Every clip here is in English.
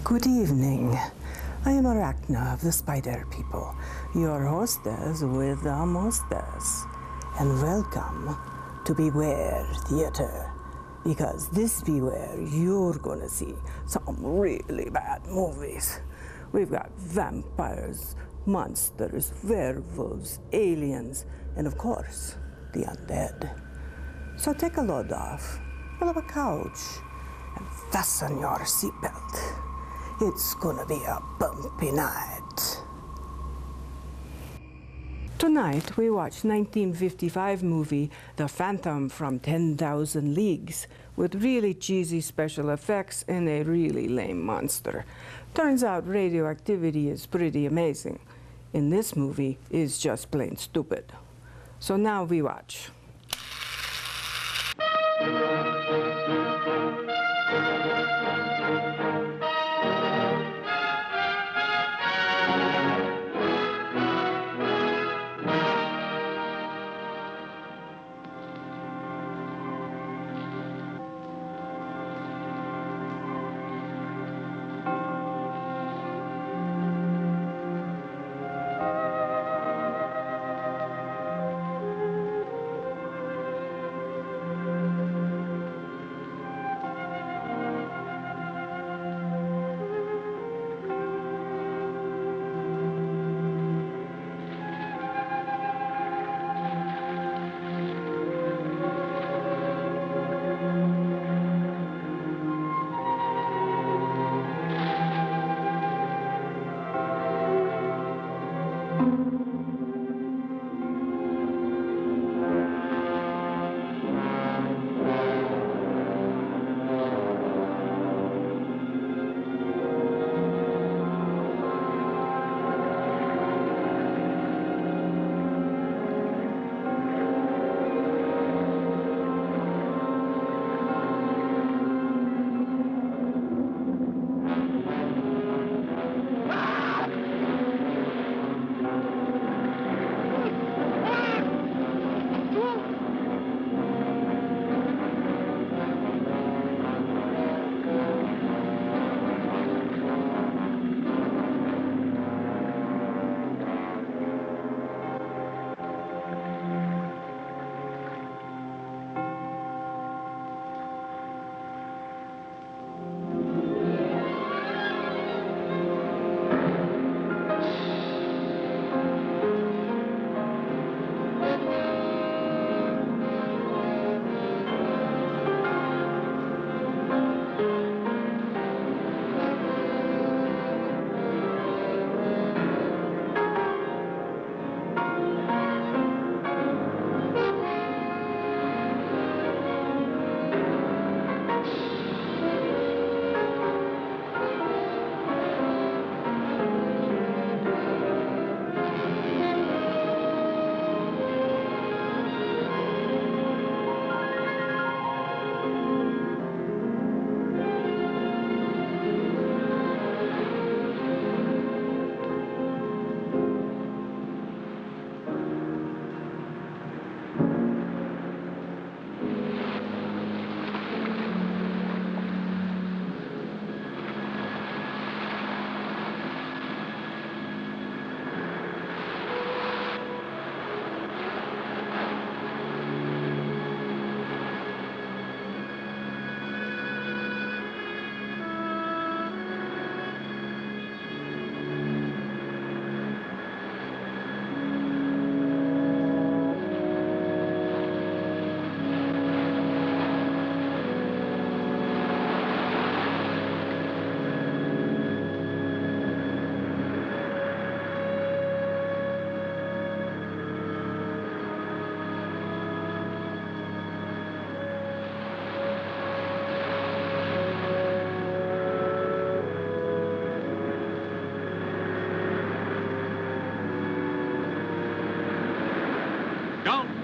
Good evening. I am Arachna of the Spider People, your hostess with the mostess. And welcome to Beware Theater, because this Beware, you're gonna see some really bad movies. We've got vampires, monsters, werewolves, aliens, and of course, the undead. So take a load off, pull up a couch, and fasten your seatbelt. It's gonna be a bumpy night. Tonight, we watch 1955 movie The Phantom from 10,000 Leagues with really cheesy special effects and a really lame monster. Turns out radioactivity is pretty amazing. In this movie, it's just plain stupid. So now we watch.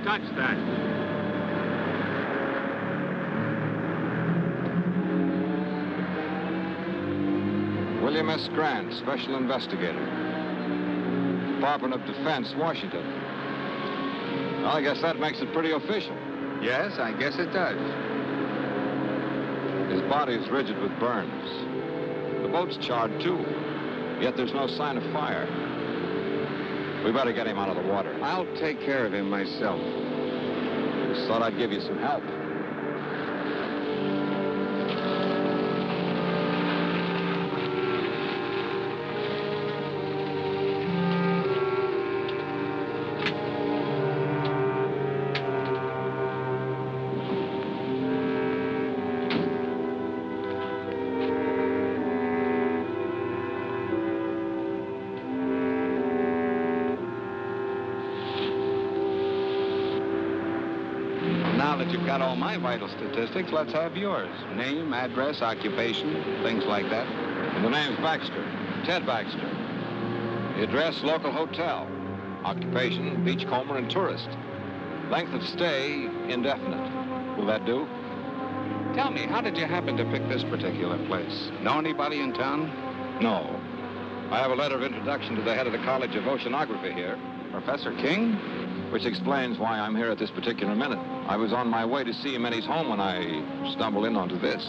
Touch that. William S. Grant, Special Investigator. Department of Defense, Washington. Well, I guess that makes it pretty official. Yes, I guess it does. His body is rigid with burns. The boat's charred, too. Yet there's no sign of fire. We better get him out of the water. I'll take care of him myself. Just thought I'd give you some help. Now that you've got all my vital statistics, let's have yours. Name, address, occupation, things like that. And the name's Baxter. Ted Baxter. The address, local hotel. Occupation, beachcomber and tourist. Length of stay, indefinite. Will that do? Tell me, how did you happen to pick this particular place? Know anybody in town? No. I have a letter of introduction to the head of the College of Oceanography here. Professor King? Which explains why I'm here at this particular minute. I was on my way to see him in his home when I stumbled in onto this.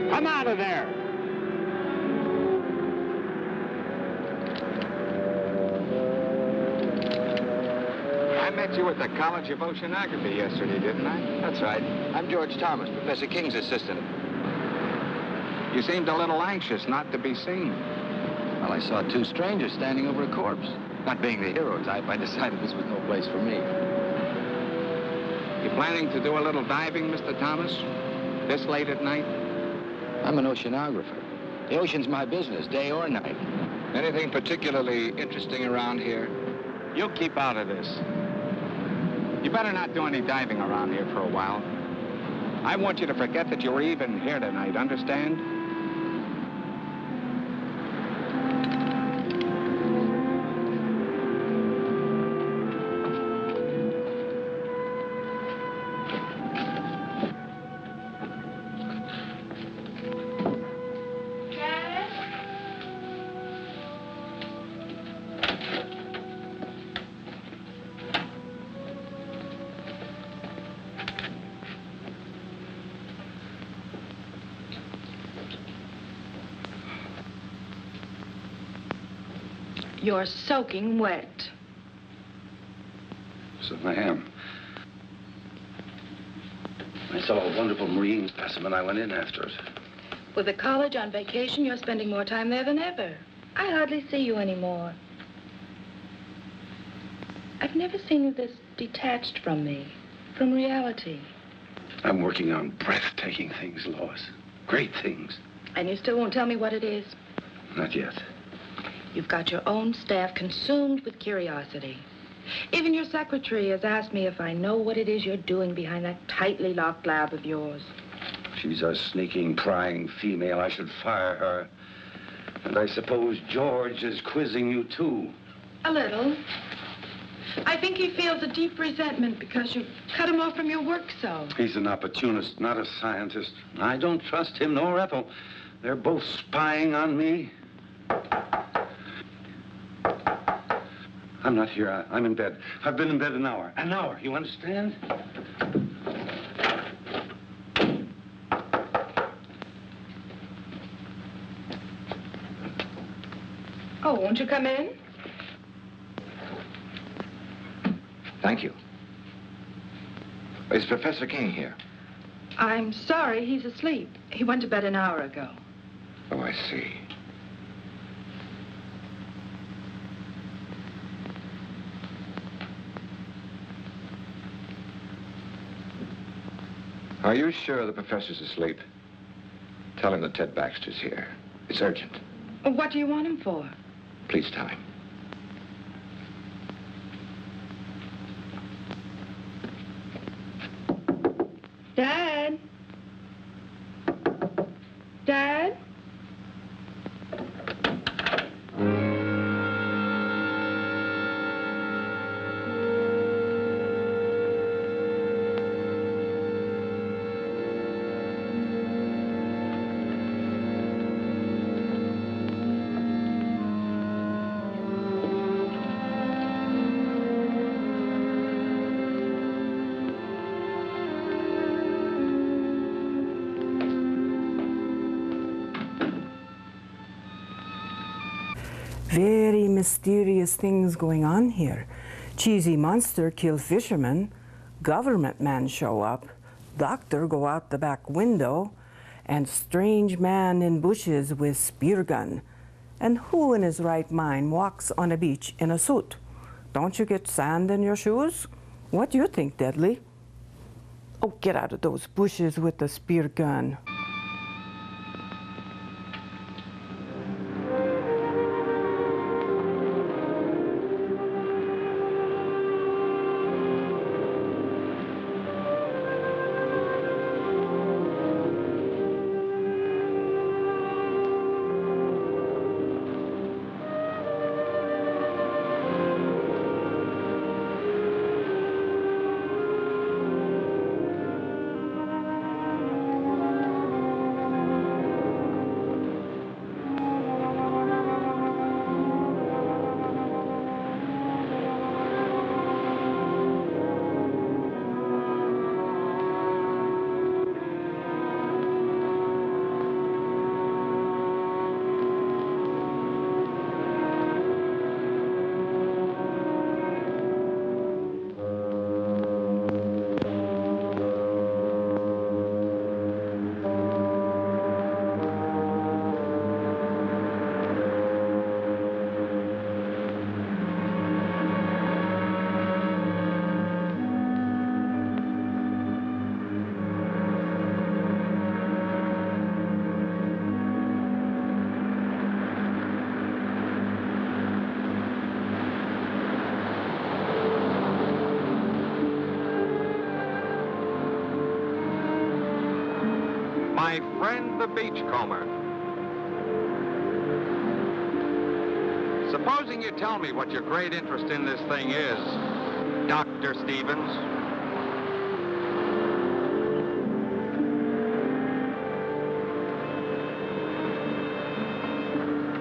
Come out of there! I met you at the College of Oceanography yesterday, didn't I? That's right. I'm George Thomas, Professor King's assistant. You seemed a little anxious not to be seen. Well, I saw two strangers standing over a corpse. Not being the hero type, I decided this was no place for me. You planning to do a little diving, Mr. Thomas? This late at night? I'm an oceanographer. The ocean's my business, day or night. Anything particularly interesting around here? You keep out of this. You better not do any diving around here for a while. I want you to forget that you were even here tonight, understand? You're soaking wet. So I am. I saw a wonderful marine specimen. I went in after it. With the college on vacation, you're spending more time there than ever. I hardly see you anymore. I've never seen you this detached from me, from reality. I'm working on breathtaking things, Lois. Great things. And you still won't tell me what it is? Not yet. You've got your own staff consumed with curiosity. Even your secretary has asked me if I know what it is you're doing behind that tightly locked lab of yours. She's a sneaking, prying female. I should fire her. And I suppose George is quizzing you, too. A little. I think he feels a deep resentment because you cut him off from your work so. He's an opportunist, not a scientist. I don't trust him nor Ethel. They're both spying on me. I'm not here. I'm in bed. I've been in bed an hour. An hour, you understand? Oh, won't you come in? Thank you. Is Professor King here? I'm sorry, he's asleep. He went to bed an hour ago. Oh, I see. Are you sure the professor's asleep? Tell him that Ted Baxter's here. It's urgent. What do you want him for? Please tell him. Dad? Dad? Very mysterious things going on here. Cheesy monster kill fisherman, government man show up, doctor go out the back window, and strange man in bushes with spear gun. And who in his right mind walks on a beach in a suit? Don't you get sand in your shoes? What do you think, Deadly? Oh, get out of those bushes with the spear gun. My friend the beachcomber. Supposing you tell me what your great interest in this thing is, Dr. Stevens.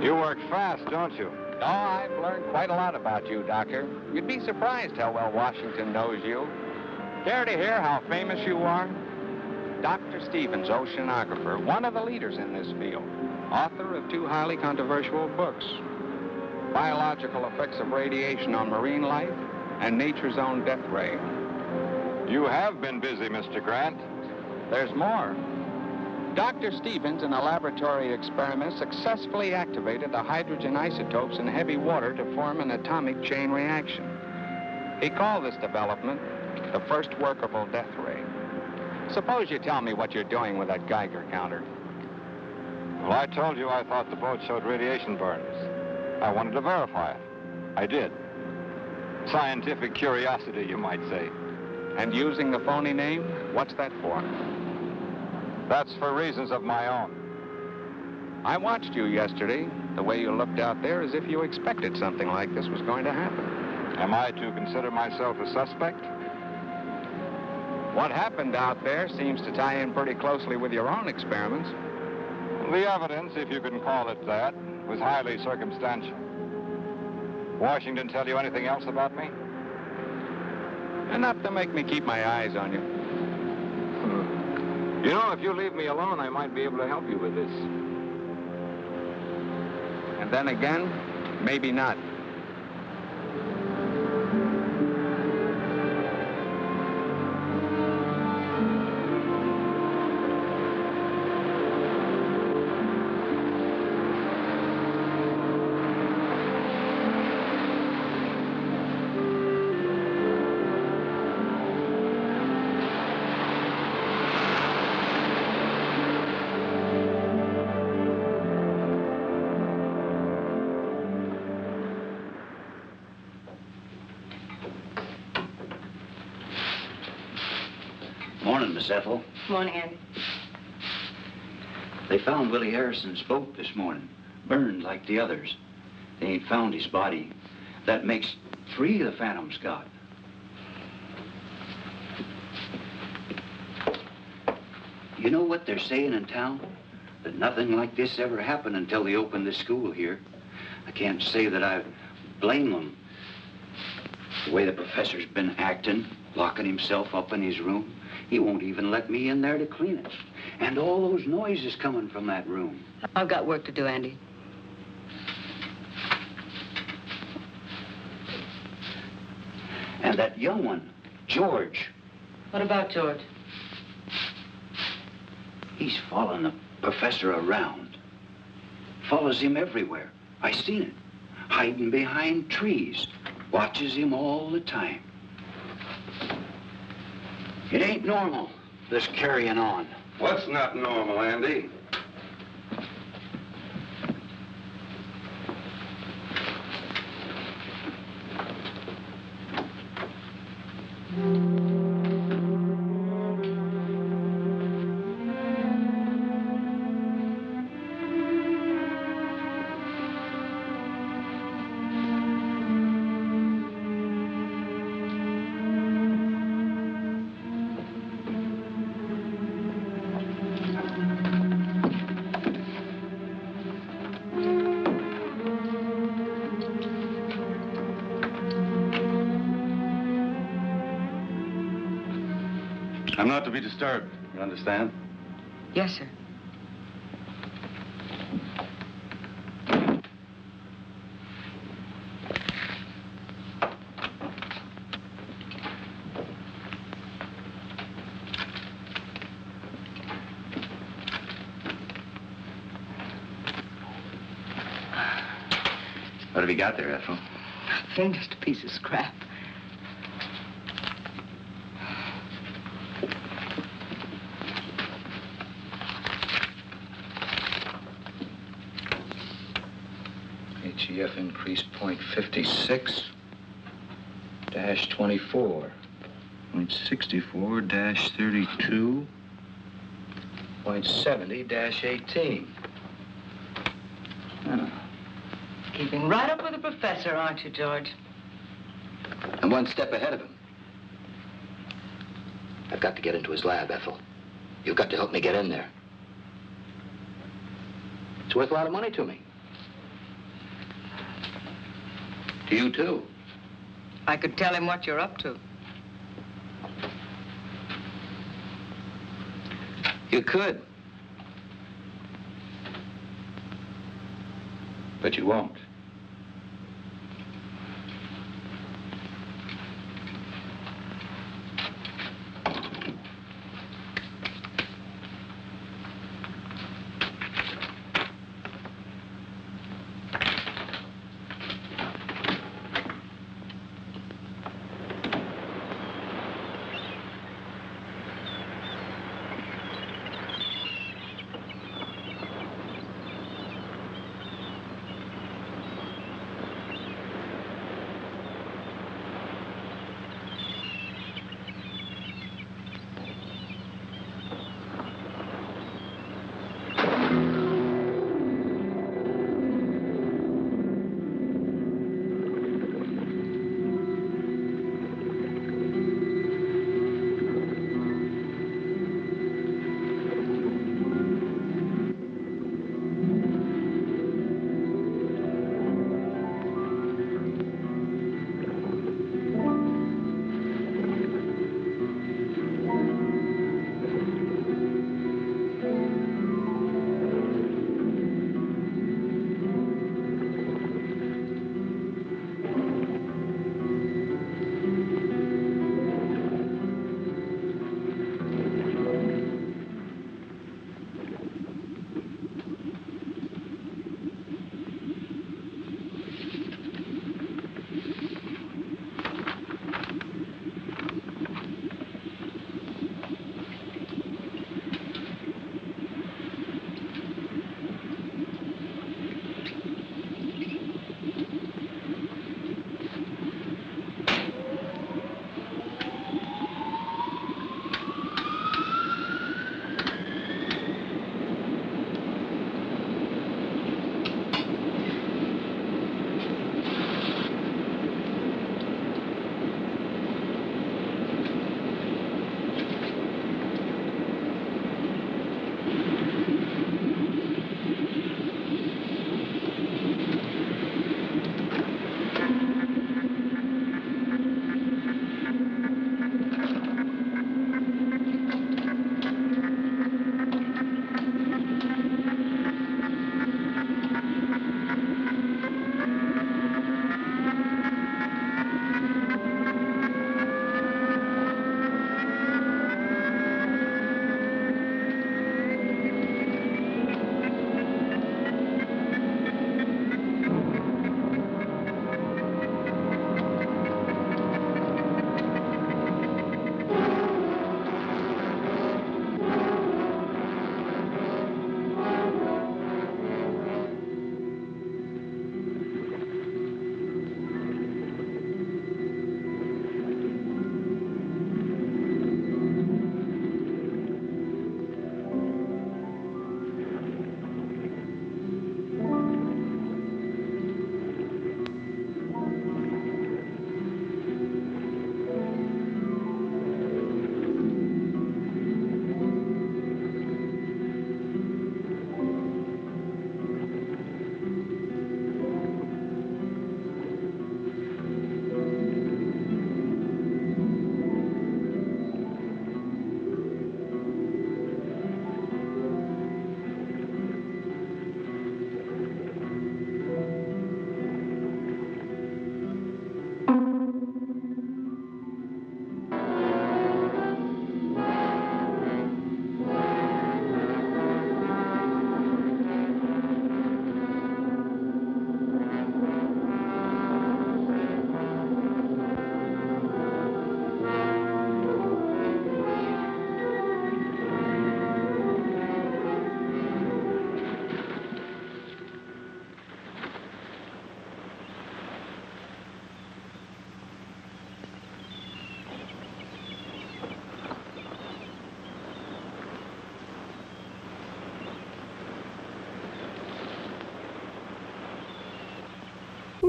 You work fast, don't you? Oh, I've learned quite a lot about you, Doctor. You'd be surprised how well Washington knows you. Care to hear how famous you are? Dr. Stevens, oceanographer, one of the leaders in this field, author of 2 highly controversial books, Biological Effects of Radiation on Marine Life and Nature's Own Death Ray. You have been busy, Mr. Grant. There's more. Dr. Stevens, in a laboratory experiment, successfully activated the hydrogen isotopes in heavy water to form an atomic chain reaction. He called this development the first workable death ray. Suppose you tell me what you're doing with that Geiger counter. Well, I told you I thought the boat showed radiation burns. I wanted to verify it. I did. Scientific curiosity, you might say. And using the phony name, what's that for? That's for reasons of my own. I watched you yesterday, the way you looked out there as if you expected something like this was going to happen. Am I to consider myself a suspect? What happened out there seems to tie in pretty closely with your own experiments. The evidence, if you can call it that, was highly circumstantial. Washington tell you anything else about me? Enough to make me keep my eyes on you. You know, if you leave me alone, I might be able to help you with this. And then again, maybe not. Morning, Miss Ethel. Morning, Andy. They found Willie Harrison's boat this morning, burned like the others. They ain't found his body. That makes 3 the Phantom's got. You know what they're saying in town? That nothing like this ever happened until they opened this school here. I can't say that I blame them. The way the professor's been acting, locking himself up in his room. He won't even let me in there to clean it. And all those noises coming from that room. I've got work to do, Andy. And that young one, George. What about George? He's following the professor around. Follows him everywhere. I seen it. Hiding behind trees. Watches him all the time. It ain't normal, this carrying on. What's not normal, Andy? I'm not to be disturbed, you understand? Yes, sir. What have you got there, Ethel? Nothing, just a piece of scrap. HEF increase 0.56 -24. 0.64 -32. 0.70 -18. Keeping right up with the professor, aren't you, George? I'm one step ahead of him. I've got to get into his lab, Ethel. You've got to help me get in there. It's worth a lot of money to me. To you, too. I could tell him what you're up to. You could. But you won't.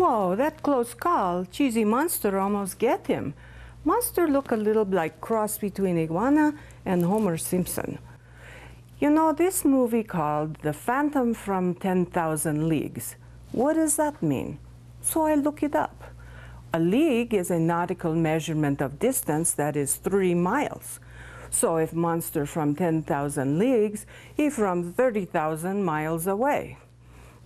Whoa, that close call. Cheesy Monster almost get him. Monster look a little like cross between Iguana and Homer Simpson. You know, this movie called The Phantom from 10,000 Leagues. What does that mean? So I look it up. A league is a nautical measurement of distance that is 3 miles. So if Monster from 10,000 leagues, he from 30,000 miles away.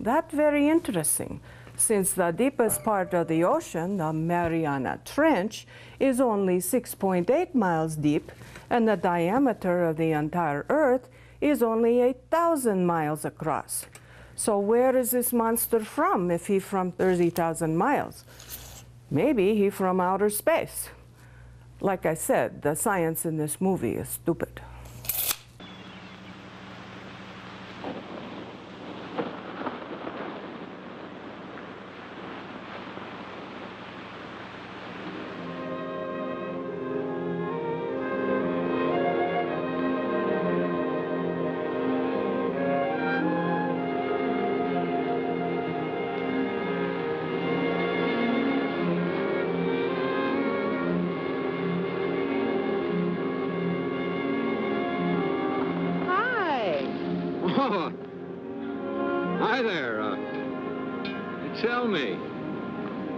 That's very interesting, since the deepest part of the ocean, the Mariana Trench, is only 6.8 miles deep, and the diameter of the entire Earth is only 8,000 miles across. So where is this monster from if he from 30,000 miles? Maybe he from outer space. Like I said, the science in this movie is stupid. Oh, hi there. Tell me,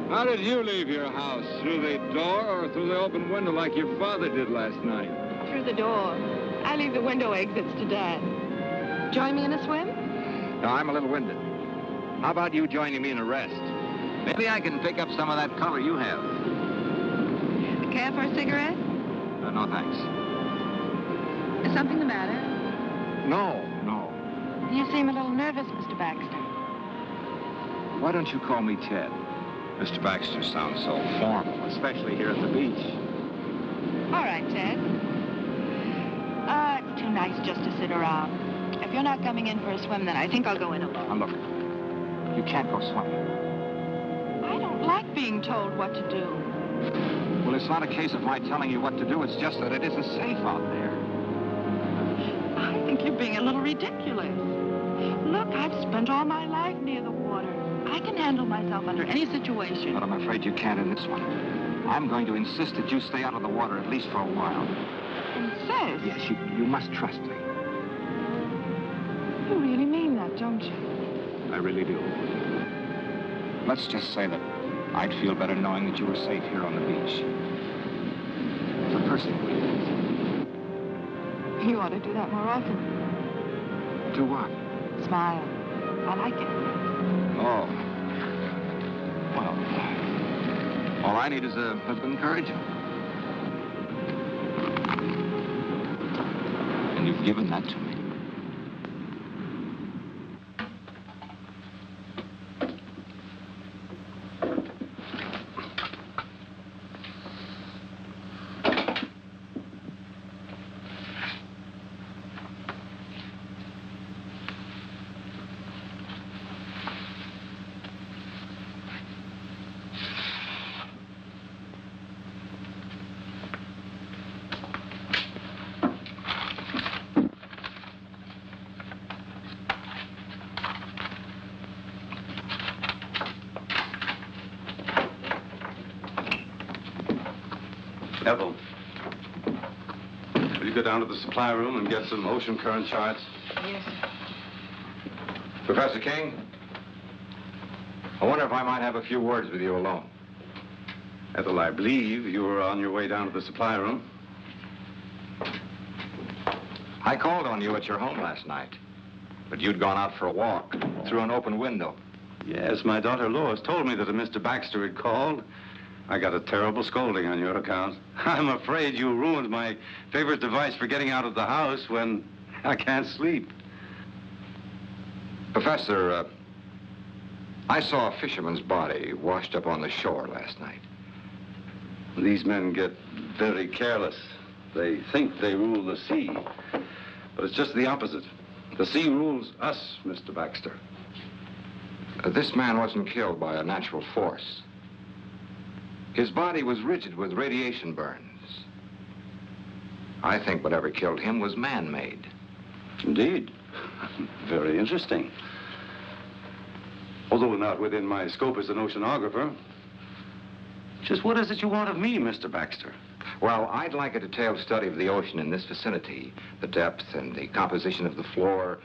how did you leave your house? Through the door or through the open window like your father did last night? Through the door. I leave the window exits to Dad. Join me in a swim? No, I'm a little winded. How about you joining me in a rest? Maybe I can pick up some of that color you have. Care for a cigarette? No, thanks. Is something the matter? No. You seem a little nervous, Mr. Baxter. Why don't you call me Ted? Mr. Baxter sounds so formal, especially here at the beach. All right, Ted. It's too nice just to sit around. If you're not coming in for a swim, then I think I'll go in alone. Now, look, you can't go swimming. I don't like being told what to do. Well, it's not a case of my telling you what to do. It's just that it isn't safe out there. I think you're being a little ridiculous. Look, I've spent all my life near the water. I can handle myself under any situation. But I'm afraid you can't in this one. I'm going to insist that you stay out of the water at least for a while. Insist? Yes, you must trust me. You really mean that, don't you? I really do. Let's just say that I'd feel better knowing that you were safe here on the beach. For personal reasons. You ought to do that more often. Do what? Smile. I like it. Oh. Well, all I need is a bit of encouragement. And you've given that to me. Ethel, will you go down to the supply room and get some ocean current charts? Yes, sir. Professor King, I wonder if I might have a few words with you alone. Ethel, I believe you were on your way down to the supply room. I called on you at your home last night, but you'd gone out for a walk through an open window. Yes, my daughter Lois told me that a Mr. Baxter had called. I got a terrible scolding on your account. I'm afraid you ruined my favorite device for getting out of the house when I can't sleep. Professor, I saw a fisherman's body washed up on the shore last night. These men get very careless. They think they rule the sea, but it's just the opposite. The sea rules us, Mr. Baxter. This man wasn't killed by a natural force. His body was rigid with radiation burns. I think whatever killed him was man-made. Indeed. Very interesting. although not within my scope as an oceanographer. Just what is it you want of me, Mr. Baxter? Well, I'd like a detailed study of the ocean in this vicinity, the depth and the composition of the floor,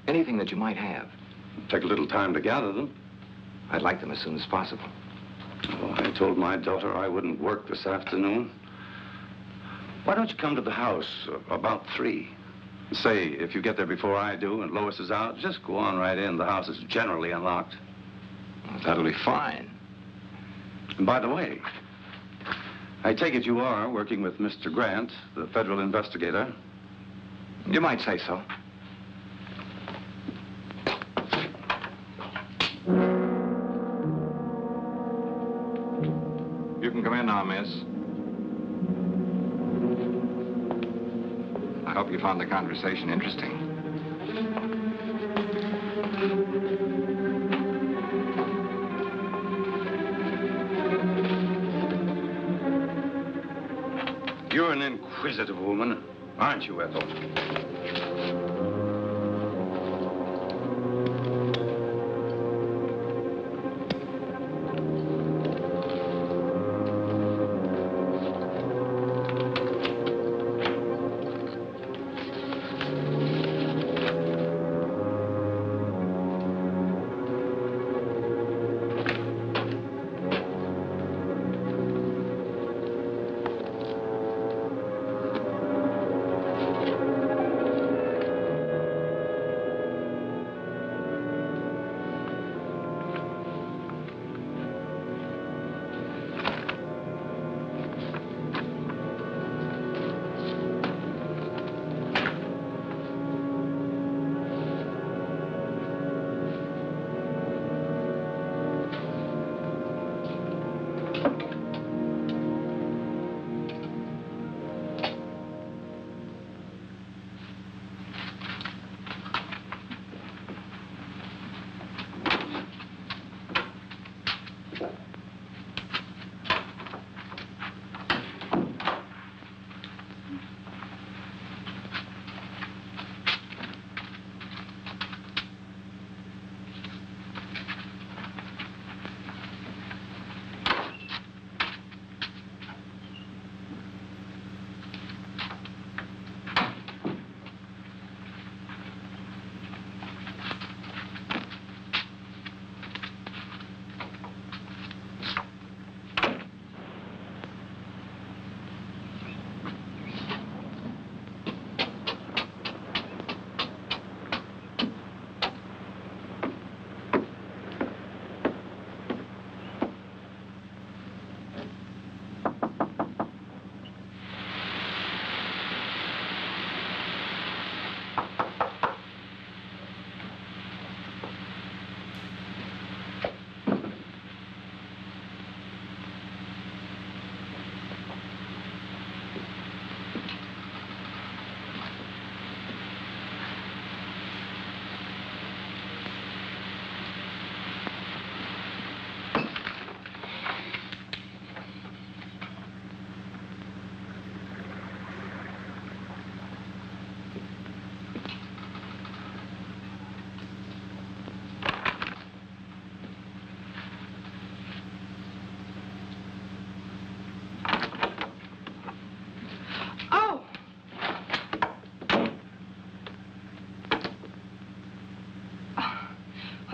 anything that you might have. Take a little time to gather them. I'd like them as soon as possible. Oh, I told my daughter I wouldn't work this afternoon. Why don't you come to the house about 3? Say, if you get there before I do and Lois is out, just go on right in. The house is generally unlocked. Well, that'll be fine. And by the way, I take it you are working with Mr. Grant, the federal investigator. You might say so. You can come in now, miss. I hope you found the conversation interesting. You're an inquisitive woman, aren't you, Ethel?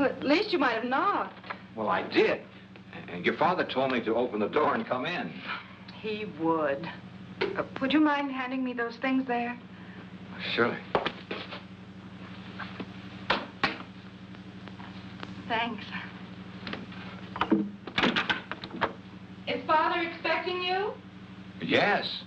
Well, at least you might have knocked. Well, I did. And your father told me to open the door and come in. He would. Would you mind handing me those things there? Surely. Thanks. Is Father expecting you? Yes.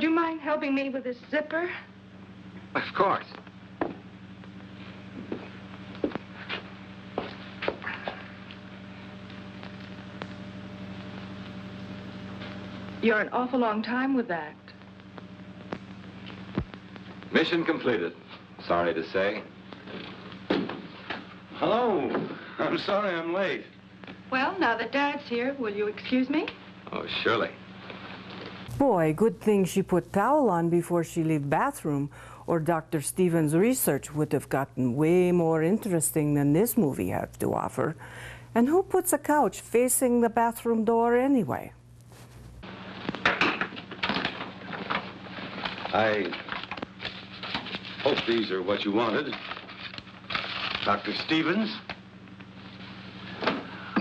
Would you mind helping me with this zipper? Of course. You're an awful long time with that. Mission completed. Sorry to say. Hello. I'm sorry I'm late. Well, now that Dad's here, will you excuse me? Oh, surely. Boy, good thing she put towel on before she leave bathroom, or Dr. Stevens' research would have gotten way more interesting than this movie had to offer. And who puts a couch facing the bathroom door anyway? I hope these are what you wanted. Dr. Stevens?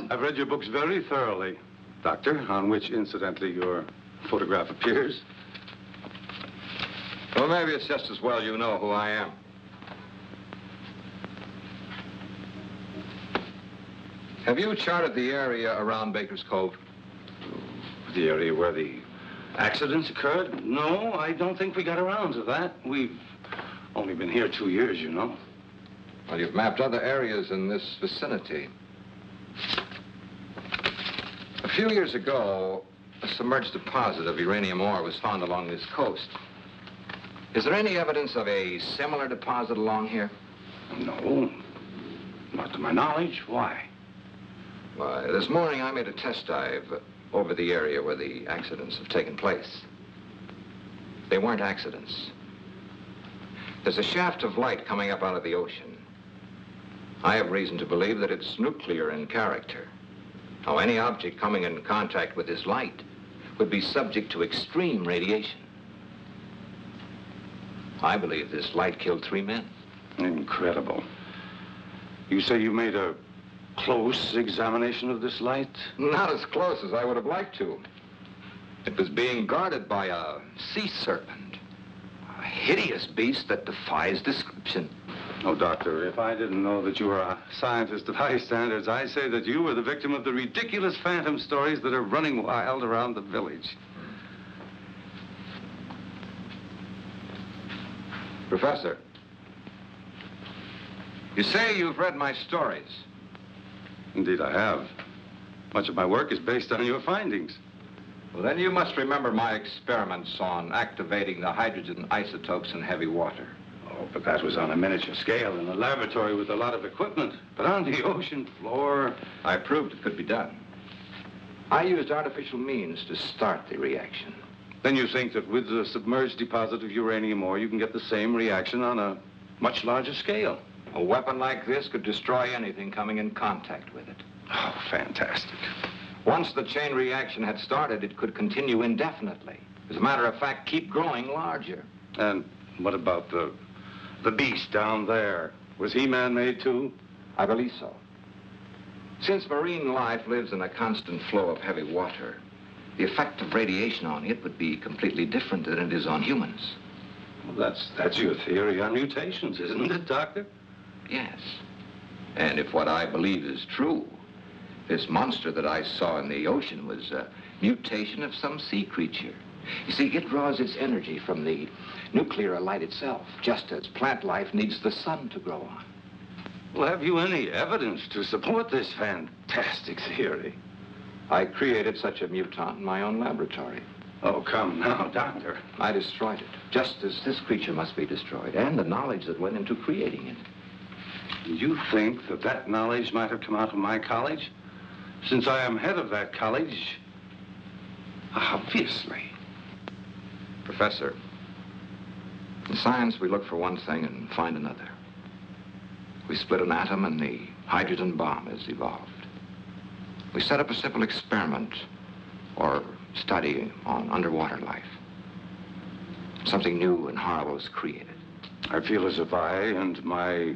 I've read your books very thoroughly, Doctor, on which, incidentally, your photograph appears. Well, maybe it's just as well you know who I am. Have you charted the area around Baker's Cove? The area where the accidents occurred? No, I don't think we got around to that. We've only been here 2 years, you know. Well, you've mapped other areas in this vicinity. A few years ago, a submerged deposit of uranium ore was found along this coast. Is there any evidence of a similar deposit along here? No, not to my knowledge. Why? Why, this morning I made a test dive over the area where the accidents have taken place. They weren't accidents. There's a shaft of light coming up out of the ocean. I have reason to believe that it's nuclear in character. Now, any object coming in contact with this light would be subject to extreme radiation. I believe this light killed 3 men. Incredible. You say you made a close examination of this light? Not as close as I would have liked to. It was being guarded by a sea serpent, a hideous beast that defies description. Oh, Doctor, if I didn't know that you were a scientist of high standards, I'd say that you were the victim of the ridiculous phantom stories that are running wild around the village. Professor, you say you've read my stories. Indeed, I have. Much of my work is based on your findings. Well, then you must remember my experiments on activating the hydrogen isotopes in heavy water. Oh, but that was on a miniature scale in a laboratory with a lot of equipment. But on the ocean floor... I proved it could be done. I used artificial means to start the reaction. Then you think that with the submerged deposit of uranium ore, you can get the same reaction on a much larger scale? A weapon like this could destroy anything coming in contact with it. Oh, fantastic. Once the chain reaction had started, it could continue indefinitely. As a matter of fact, keep growing larger. And what about the beast down there? Was he man-made too? I believe so. Since marine life lives in a constant flow of heavy water, the effect of radiation on it would be completely different than it is on humans. Well, that's your theory on mutations, isn't it, Doctor? Yes. And if what I believe is true, this monster that I saw in the ocean was a mutation of some sea creature. You see, it draws its energy from the nuclear light itself, just as plant life needs the sun to grow on. Well, have you any evidence to support this fantastic theory? I created such a mutant in my own laboratory. Oh, come now, Doctor. I destroyed it, just as this creature must be destroyed, and the knowledge that went into creating it. You think that that knowledge might have come out of my college? Since I am head of that college, obviously. Professor, in science we look for one thing and find another. We split an atom and the hydrogen bomb is evolved. We set up a simple experiment or study on underwater life. Something new and horrible is created. I feel as if I and my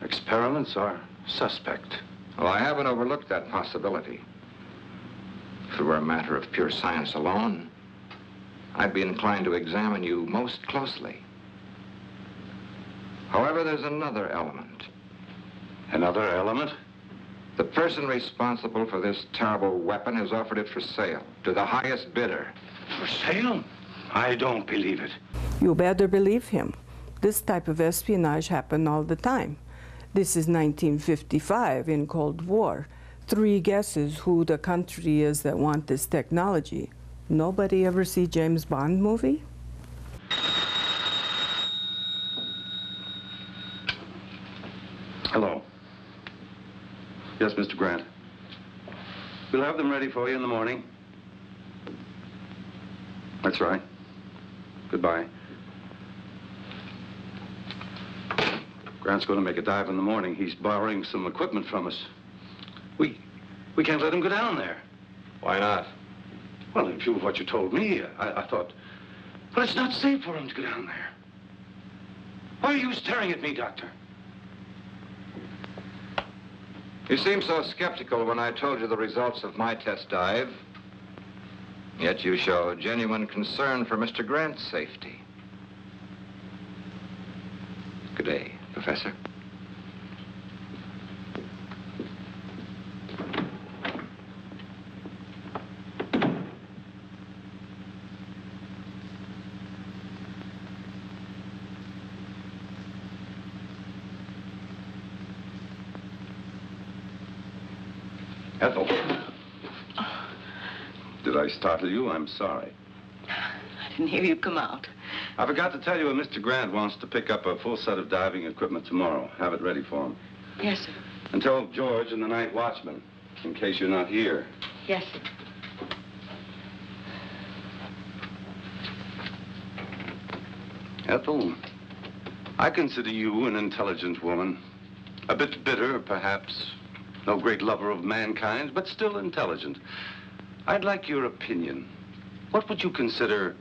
experiments are suspect. Well, I haven't overlooked that possibility. If it were a matter of pure science alone, I'd be inclined to examine you most closely. However, there's another element. Another element? The person responsible for this terrible weapon has offered it for sale to the highest bidder. For sale? I don't believe it. You better believe him. This type of espionage happened all the time. This is 1955 in Cold War. 3 guesses who the country is that want this technology. Nobody ever see James Bond movie? Hello. Yes, Mr. Grant. We'll have them ready for you in the morning. That's right. Goodbye. Grant's going to make a dive in the morning. He's borrowing some equipment from us. We can't let him go down there. Why not? Well, in view of what you told me, I thought... Well, it's not safe for him to go down there. Why are you staring at me, Doctor? You seemed so skeptical when I told you the results of my test dive. Yet you show genuine concern for Mr. Grant's safety. Good day, Professor. Ethel. Did I startle you? I'm sorry. I didn't hear you come out. I forgot to tell you, Mr. Grant wants to pick up a full set of diving equipment tomorrow. Have it ready for him. Yes, sir. And tell George and the night watchman, in case you're not here. Yes, sir. Ethel, I consider you an intelligent woman. A bit bitter, perhaps. No great lover of mankind, but still intelligent. I'd like your opinion. What would you consider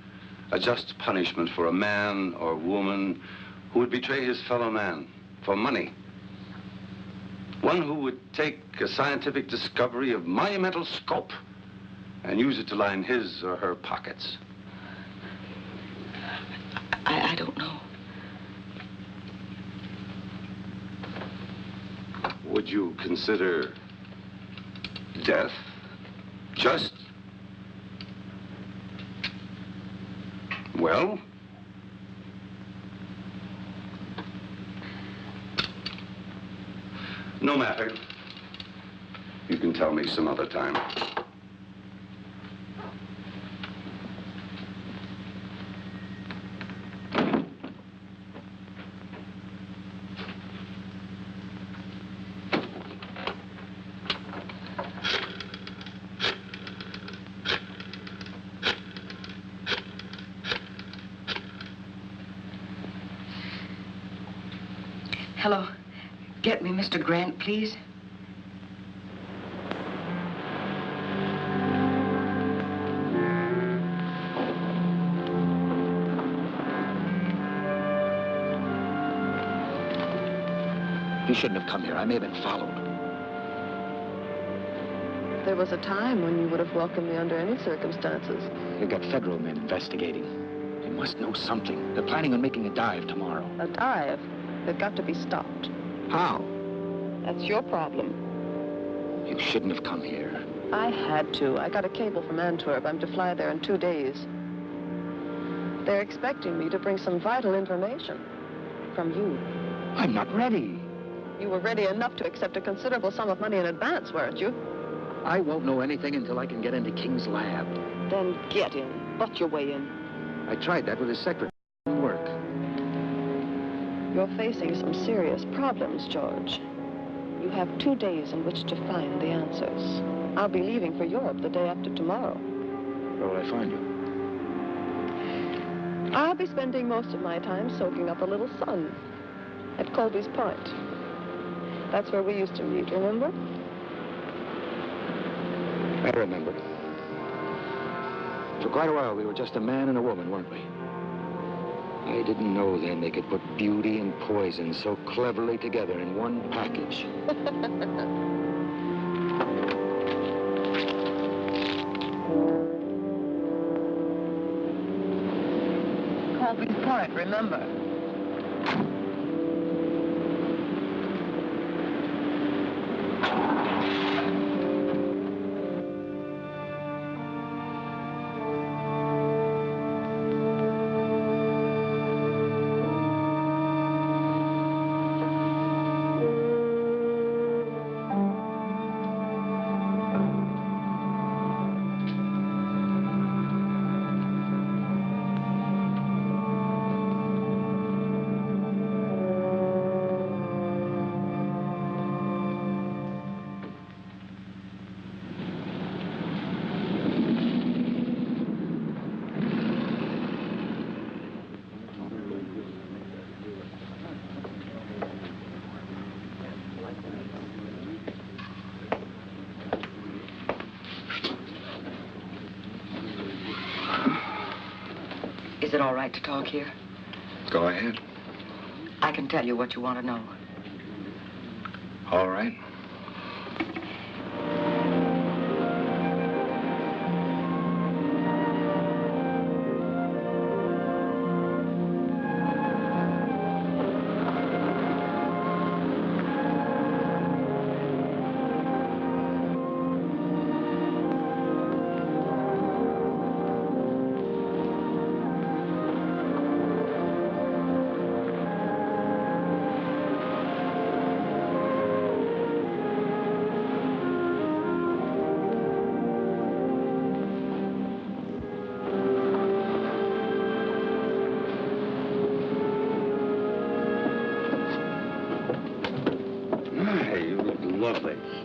a just punishment for a man or woman who would betray his fellow man for money? One who would take a scientific discovery of monumental scope and use it to line his or her pockets. I don't know. Would you consider death just? Well? No matter. You can tell me some other time. Hello. Get me Mr. Grant, please. You shouldn't have come here. I may have been followed. There was a time when you would have welcomed me under any circumstances. You've got federal men investigating. You must know something. They're planning on making a dive tomorrow. A dive? They've got to be stopped. How? That's your problem. You shouldn't have come here. I had to. I got a cable from Antwerp. I'm to fly there in 2 days. They're expecting me to bring some vital information from you. I'm not ready. You were ready enough to accept a considerable sum of money in advance, weren't you? I won't know anything until I can get into King's lab. Then get in. Butt your way in. I tried that with his secretary. It didn't work. You're facing some serious problems, George. You have 2 days in which to find the answers. I'll be leaving for Europe the day after tomorrow. Where will I find you? I'll be spending most of my time soaking up a little sun at Colby's Point. That's where we used to meet, remember? I remember. For quite a while, we were just a man and a woman, weren't we? I didn't know then they could put beauty and poison so cleverly together in one package. Colby's Point, remember? Is it all right to talk here? Go ahead. I can tell you what you want to know. All right.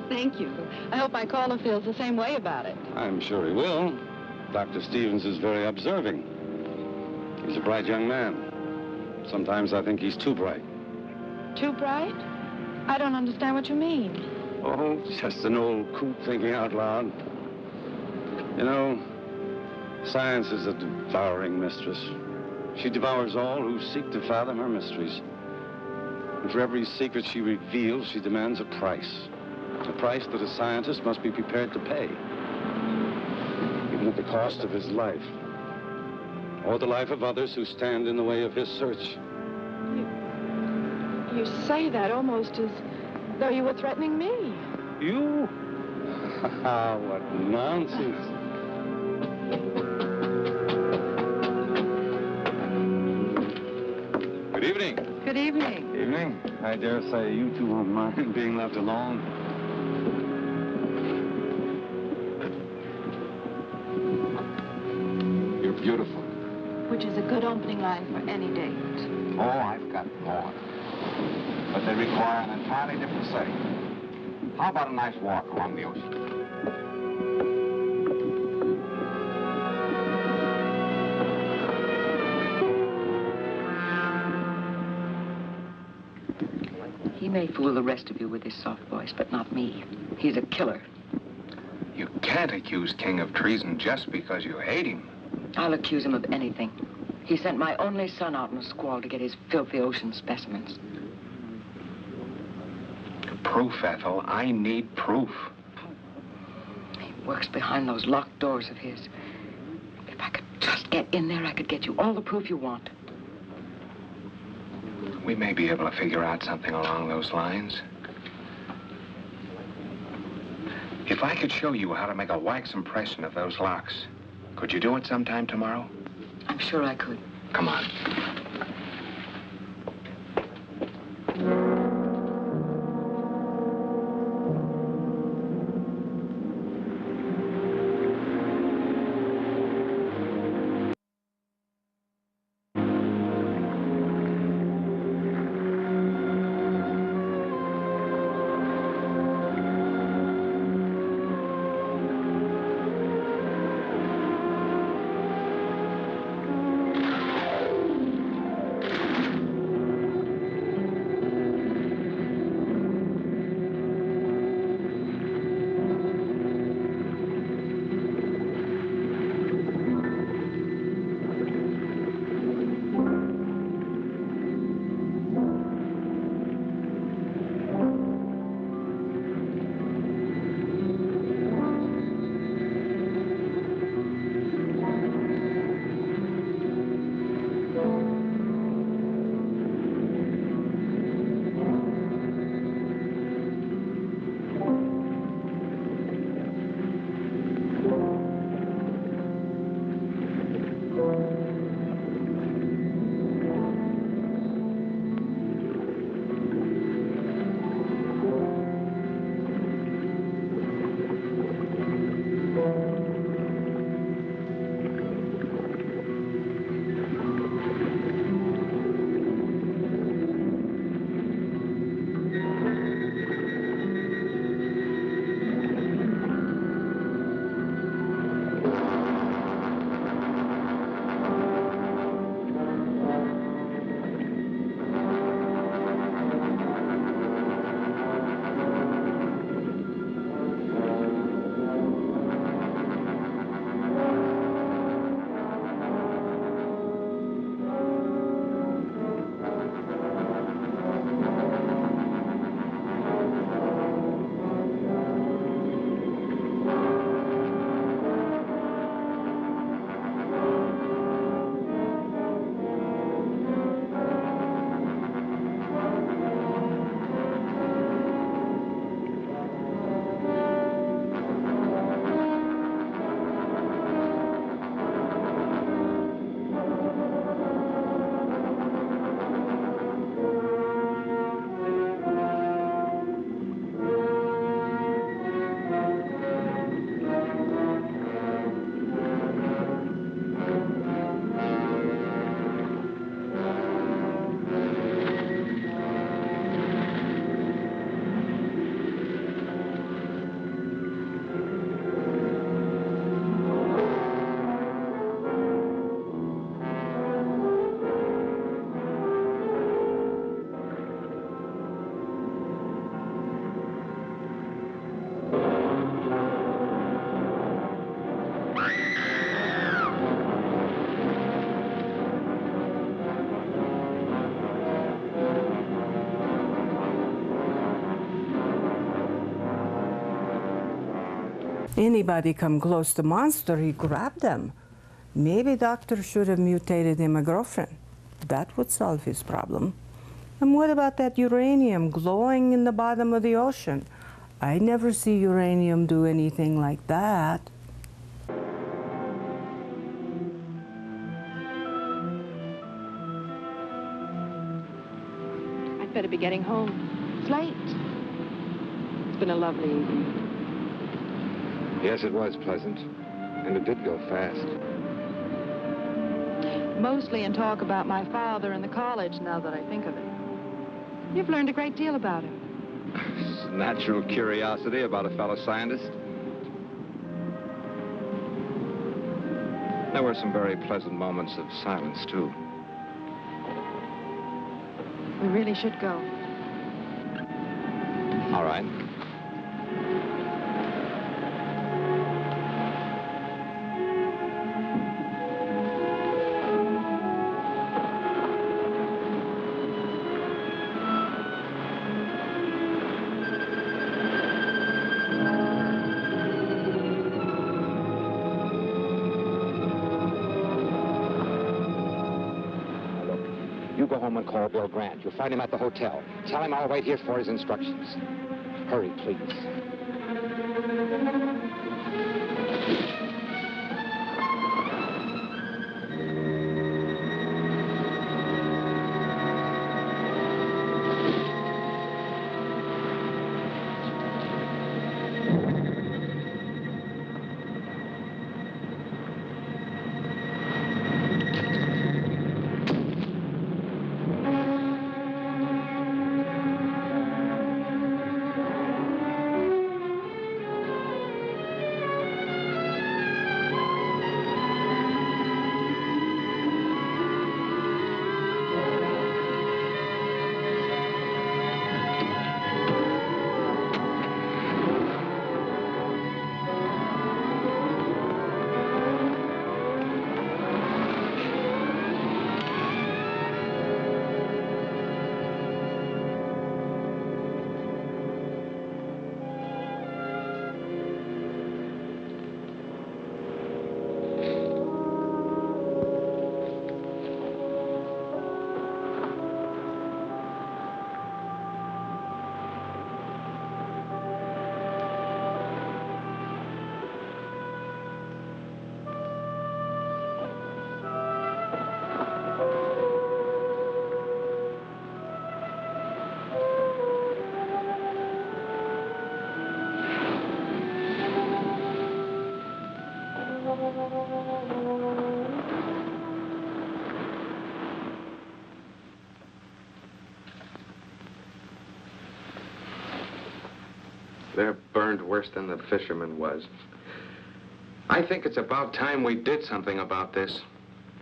Thank you. I hope my caller feels the same way about it. I'm sure he will. Dr. Stevens is very observing. He's a bright young man. Sometimes I think he's too bright. Too bright? I don't understand what you mean. Oh, just an old coot thinking out loud. You know, science is a devouring mistress. She devours all who seek to fathom her mysteries. And for every secret she reveals, she demands a price. A price that a scientist must be prepared to pay. Even at the cost of his life. Or the life of others who stand in the way of his search. You say that almost as though you were threatening me. You? What nonsense. Good evening. Good evening. Evening. I dare say you two won't mind being left alone. You're beautiful. Which is a good opening line for any date. Oh, I've got more. But they require an entirely different setting. How about a nice walk along the ocean? He may fool the rest of you with his soft voice, but not me. He's a killer. You can't accuse King of treason just because you hate him. I'll accuse him of anything. He sent my only son out in a squall to get his filthy ocean specimens. Proof, Ethel. I need proof. He works behind those locked doors of his. If I could just get in there, I could get you all the proof you want. We may be able to figure out something along those lines. If I could show you how to make a wax impression of those locks, could you do it sometime tomorrow? I'm sure I could. Come on. Anybody come close to monster, he grab them. Maybe doctor should have mutated him a girlfriend. That would solve his problem. And what about that uranium glowing in the bottom of the ocean? I never see uranium do anything like that. I'd better be getting home. It's late. It's been a lovely evening. Yes, it was pleasant. And it did go fast. Mostly in talk about my father and the college, now that I think of it. You've learned a great deal about him. Natural curiosity about a fellow scientist. There were some very pleasant moments of silence, too. We really should go. All right. Go home and call Bill Grant. You'll find him at the hotel. Tell him I'll wait here for his instructions. Hurry, please. They're burned worse than the fisherman was. I think it's about time we did something about this.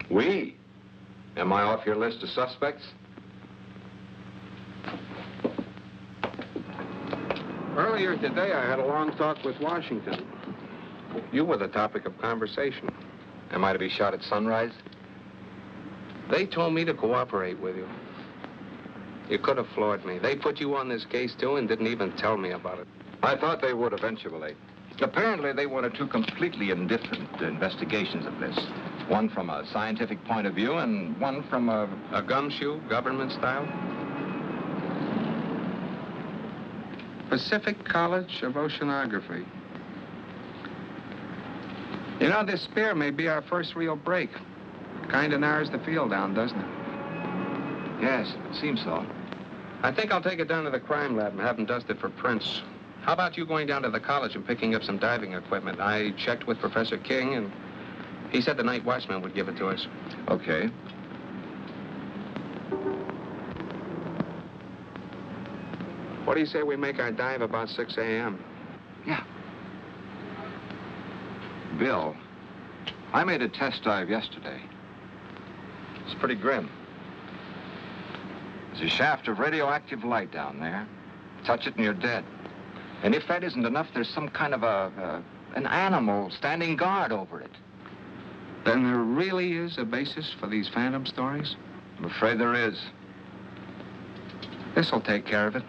We? Am I off your list of suspects? Earlier today, I had a long talk with Washington. You were the topic of conversation. Am I to be shot at sunrise? They told me to cooperate with you. You could have floored me. They put you on this case, too, and didn't even tell me about it. I thought they would eventually. Apparently, they wanted two completely indifferent investigations of this. One from a scientific point of view and one from a gumshoe, government style? Pacific College of Oceanography. You know, this spear may be our first real break. Kind of narrows the field down, doesn't it? Yes, it seems so. I think I'll take it down to the crime lab and have them dust it for prints. How about you going down to the college and picking up some diving equipment? I checked with Professor King, and he said the night watchman would give it to us. Okay. What do you say we make our dive about 6 a.m.? Yeah. Bill, I made a test dive yesterday. It's pretty grim. There's a shaft of radioactive light down there. Touch it and you're dead. And if that isn't enough, there's some kind of an animal standing guard over it. Then there really is a basis for these phantom stories? I'm afraid there is. This'll take care of it.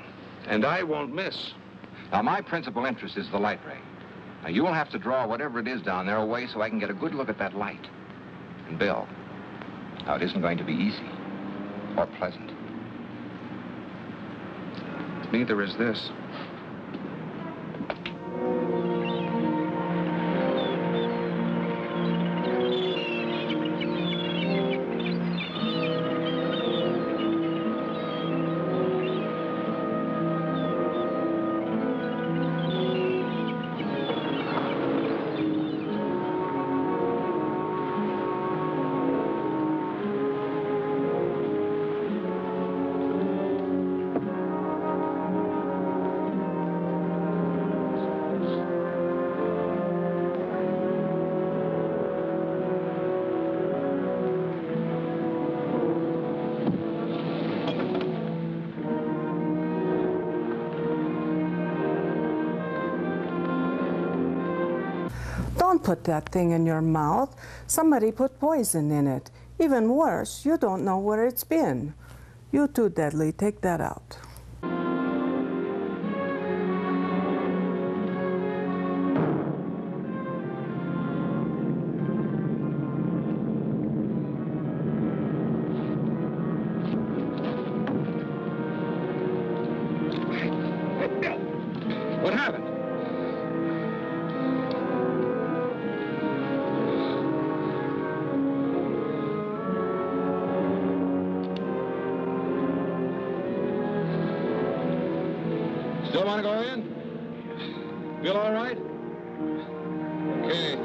And I won't miss. Now, my principal interest is the light ray. Now, you'll have to draw whatever it is down there away so I can get a good look at that light. And Bill, now it isn't going to be easy or pleasant. Neither is this. Don't put that thing in your mouth. Somebody put poison in it. Even worse, you don't know where it's been. You too, Deadly, take that out. What happened? Still want to go in? Bill all right? Okay.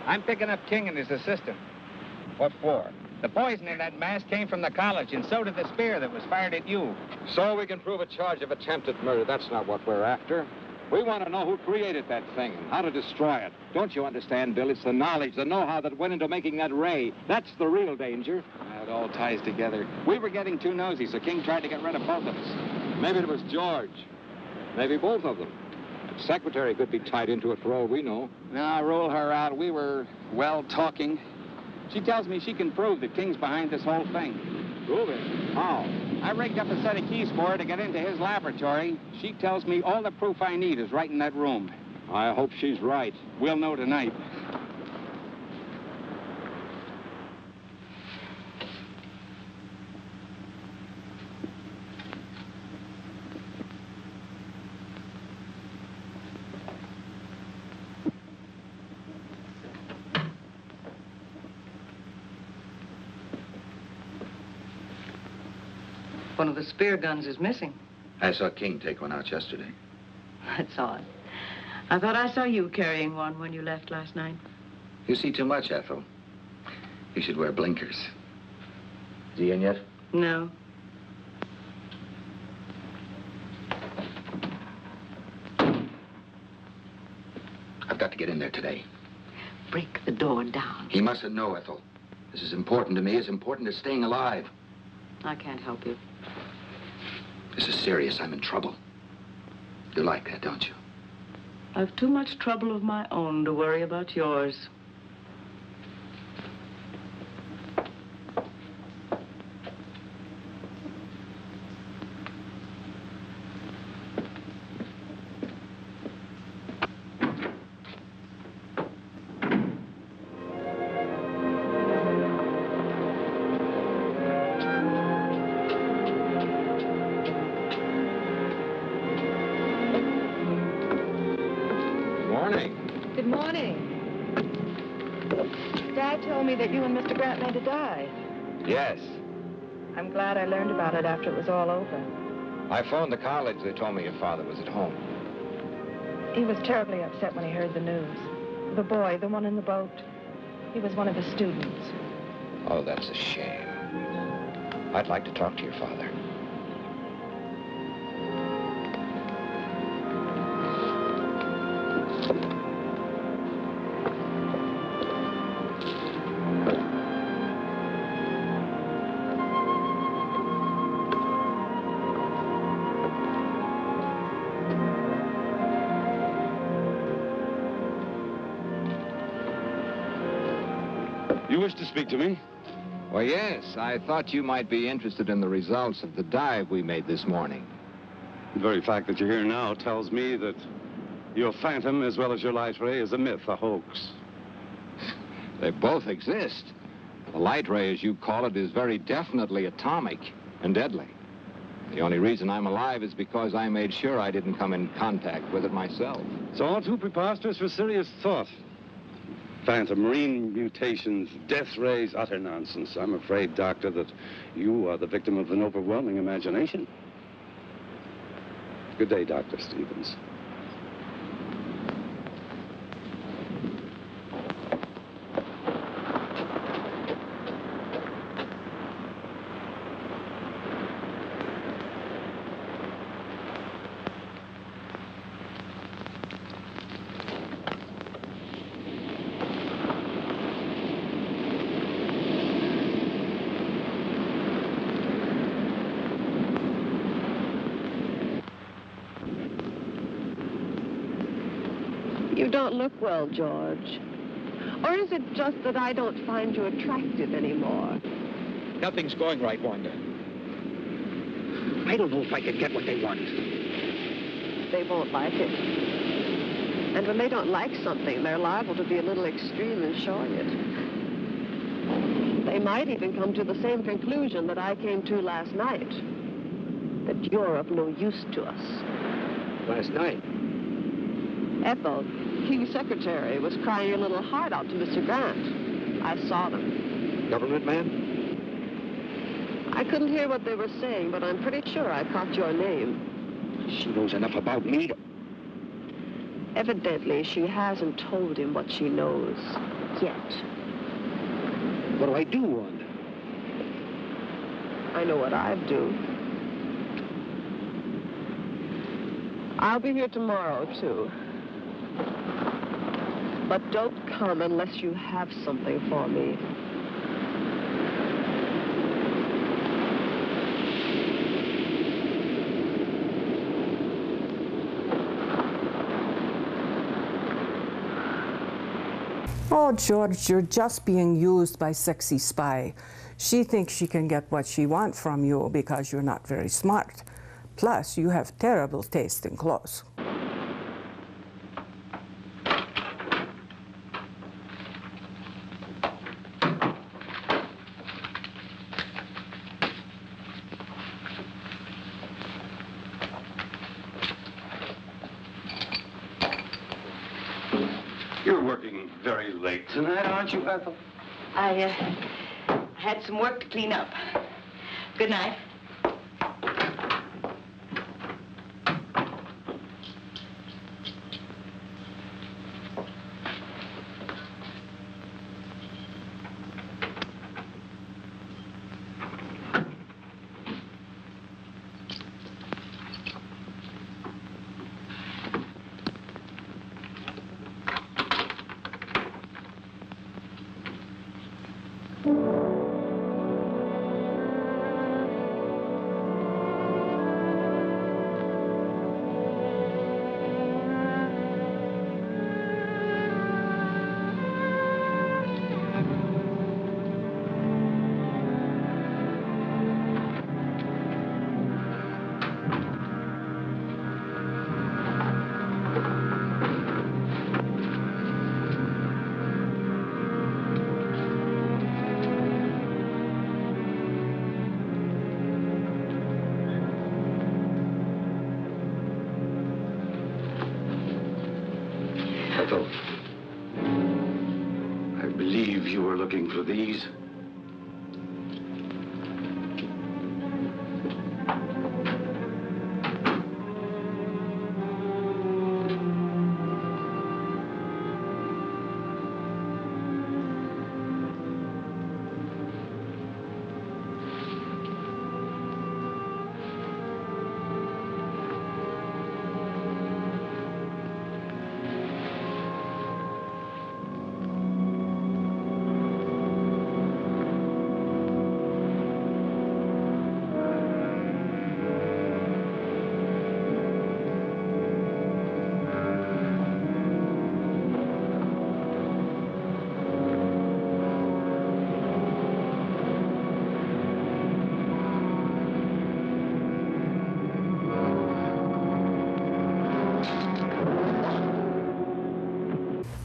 I'm picking up King and his assistant. What for? The poison in that mask came from the college, and so did the spear that was fired at you. So we can prove a charge of attempted murder. That's not what we're after. We want to know who created that thing and how to destroy it. Don't you understand, Bill? It's the knowledge, the know-how that went into making that ray. That's the real danger. It all ties together. We were getting too nosy, so King tried to get rid of both of us. Maybe it was George. Maybe both of them. The secretary could be tied into it for all we know. No, roll her out. We were, well, talking. She tells me she can prove that King's behind this whole thing. Prove it? How? I rigged up a set of keys for her to get into his laboratory. She tells me all the proof I need is right in that room. I hope she's right. We'll know tonight. One of the spear guns is missing. I saw King take one out yesterday. That's odd. I thought I saw you carrying one when you left last night. You see too much, Ethel. You should wear blinkers. Is he in yet? No. I've got to get in there today. Break the door down. He mustn't know, Ethel. This is important to me, as important as staying alive. I can't help you. This is serious. I'm in trouble. You like that, don't you? I've too much trouble of my own to worry about yours. Good morning. Dad told me that you and Mr. Grant had died. Yes. I'm glad I learned about it after it was all over. I phoned the college. They told me your father was at home. He was terribly upset when he heard the news. The boy, the one in the boat, he was one of his students. Oh, that's a shame. I'd like to talk to your father. You wish to speak to me? Well, yes. I thought you might be interested in the results of the dive we made this morning. The very fact that you're here now tells me that your phantom, as well as your light ray, is a myth, a hoax. They both exist. The light ray, as you call it, is very definitely atomic and deadly. The only reason I'm alive is because I made sure I didn't come in contact with it myself. It's all too preposterous for serious thought. Phantom, marine mutations, death rays, utter nonsense. I'm afraid, Doctor, that you are the victim of an overwhelming imagination. Good day, Dr. Stevens. You don't look well, George. Or is it just that I don't find you attractive anymore? Nothing's going right, Wanda. I don't know if I can get what they want. They won't like it. And when they don't like something, they're liable to be a little extreme in showing it. They might even come to the same conclusion that I came to last night. That you're of no use to us. Last night? Ethel, King's secretary, was crying her little heart out to Mr. Grant. I saw them. Government man? I couldn't hear what they were saying, but I'm pretty sure I caught your name. She knows enough about me to... Evidently, she hasn't told him what she knows. yet. What do I do, Wanda? I know what I'd do. I'll be here tomorrow, too. But don't come unless you have something for me. Oh, George, you're just being used by Sexy Spy. She thinks she can get what she wants from you because you're not very smart. Plus, you have terrible taste in clothes. You're working very late tonight, aren't you, Ethel? I had some work to clean up. Good night. Ethel, I believe you were looking for these.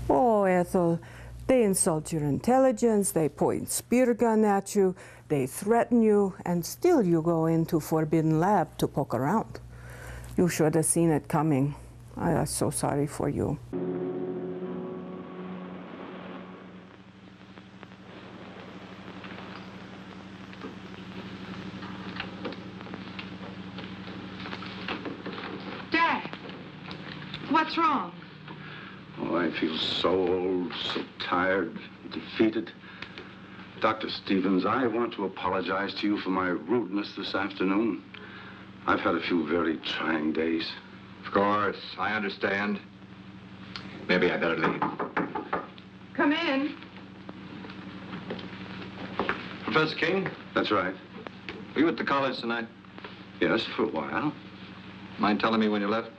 Oh, Ethel, they insult your intelligence, they point spear gun at you, they threaten you, and still you go into Forbidden Lab to poke around. You should have seen it coming. I am so sorry for you. Dad, what's wrong? Oh, I feel so old, so tired, defeated. Dr. Stevens, I want to apologize to you for my rudeness this afternoon. I've had a few very trying days. Of course, I understand. Maybe I better leave. Come in. Professor King, That's right. were you at the college tonight? Yes, for a while. Mind telling me when you left?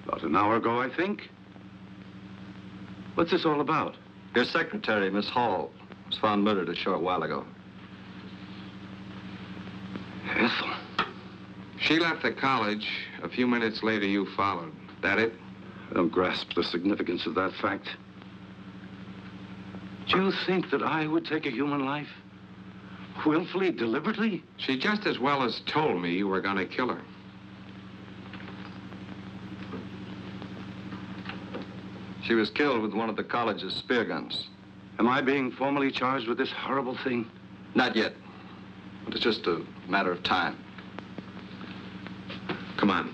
About an hour ago, I think. What's this all about? Your secretary, Miss Hall, was found murdered a short while ago. Ethel. She left the college. A few minutes later, you followed. That it? I don't grasp the significance of that fact. Do you think that I would take a human life? Willfully, deliberately? She just as well as told me you were going to kill her. She was killed with one of the college's spear guns. Am I being formally charged with this horrible thing? Not yet. But it's just a matter of time. Come on.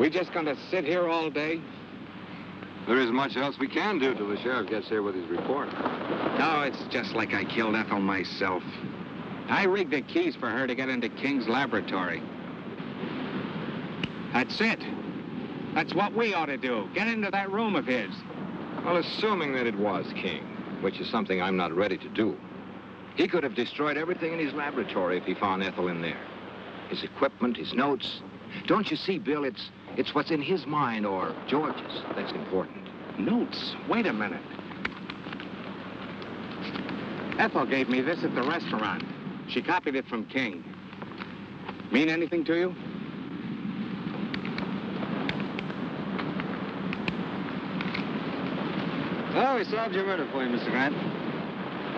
We just gonna sit here all day? There isn't much else we can do till the sheriff gets here with his report. No, it's just like I killed Ethel myself. I rigged the keys for her to get into King's laboratory. That's it. That's what we ought to do. Get into that room of his. Well, assuming that it was King, which is something I'm not ready to do, he could have destroyed everything in his laboratory if he found Ethel in there. His equipment, his notes. Don't you see, Bill, it's what's in his mind or George's that's important. Notes? Wait a minute. Ethel gave me this at the restaurant. She copied it from King. Mean anything to you? Oh, we solved your murder for you, Mr. Grant.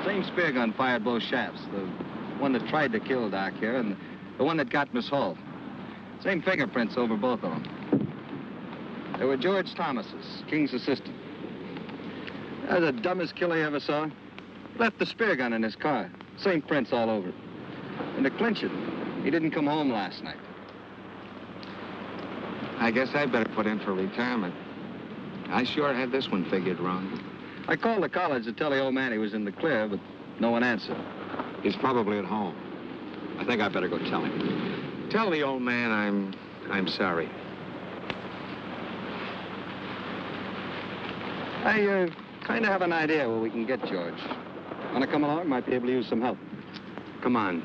Same spear gun fired both shafts. The one that tried to kill Doc here and the one that got Miss Hall. Same fingerprints over both of them. They were George Thomas's, King's assistant. The dumbest killer you ever saw. Left the spear gun in his car. Same prints all over it. And to clinch it, he didn't come home last night. I guess I'd better put in for retirement. I sure had this one figured wrong. I called the college to tell the old man he was in the clear, but no one answered. He's probably at home. I think I better go tell him. Tell the old man I'm sorry. I kind of have an idea where we can get George. Want to come along? Might be able to use some help. Come on.